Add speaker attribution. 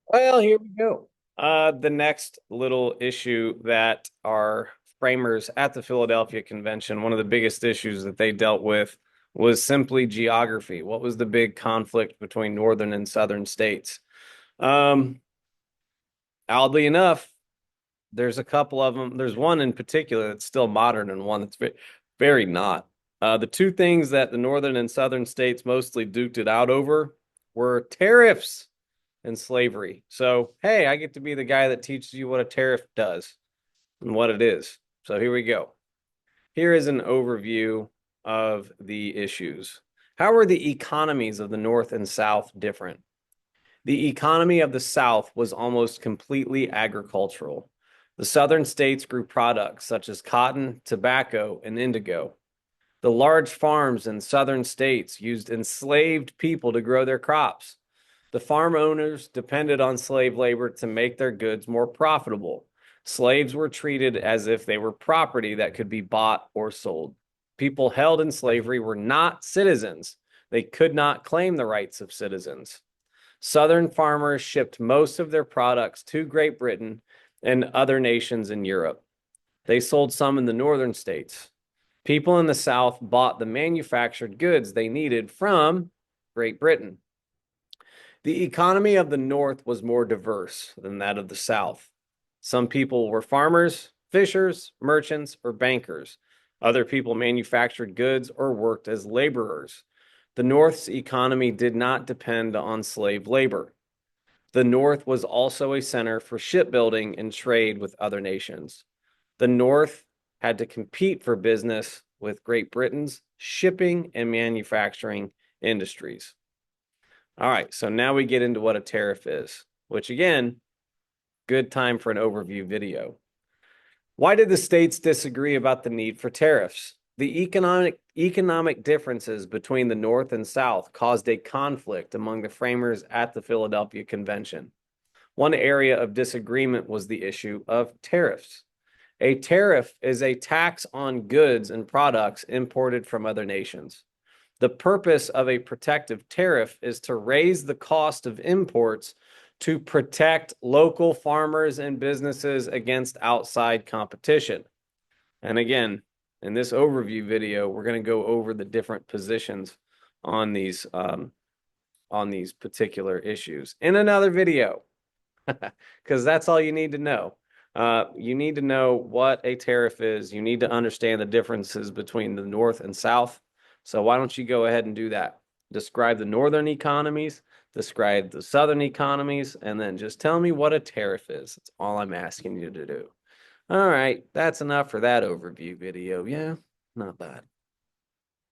Speaker 1: Well, here we go. The next little issue that our framers at the Philadelphia Convention, one of the biggest issues that they dealt with was simply geography. What was the big conflict between northern and southern states? Um, Oddly enough, there's a couple of them. There's one in particular that's still modern and one that's very not. The two things that the northern and southern states mostly duked it out over were tariffs and slavery. So, hey, I get to be the guy that teaches you what a tariff does and what it is. So, here we go. Here is an overview of the issues. How are the economies of the North and South different? The economy of the South was almost completely agricultural. The southern states grew products such as cotton, tobacco, and indigo. The large farms in southern states used enslaved people to grow their crops. The farm owners depended on slave labor to make their goods more profitable. Slaves were treated as if they were property that could be bought or sold. People held in slavery were not citizens. They could not claim the rights of citizens. Southern farmers shipped most of their products to Great Britain and other nations in Europe. They sold some in the northern states. People in the South bought the manufactured goods they needed from Great Britain. The economy of the North was more diverse than that of the South. Some people were farmers, fishers, merchants, or bankers. Other people manufactured goods or worked as laborers. The North's economy did not depend on slave labor. The North was also a center for shipbuilding and trade with other nations. The North had to compete for business with Great Britain's shipping and manufacturing industries. All right, so now we get into what a tariff is, which again, good time for an overview video. Why did the states disagree about the need for tariffs? The economic differences between the North and South caused a conflict among the framers at the Philadelphia Convention. One area of disagreement was the issue of tariffs. A tariff is a tax on goods and products imported from other nations. The purpose of a protective tariff is to raise the cost of imports to protect local farmers and businesses against outside competition. And again, in this overview video, we're going to go over the different positions on these particular issues in another video, because that's all you need to know. You need to know what a tariff is. You need to understand the differences between the North and South. So why don't you go ahead and do that? Describe the northern economies, describe the southern economies, and then just tell me what a tariff is. That's all I'm asking you to do. All right, that's enough for that overview video. Yeah, not bad.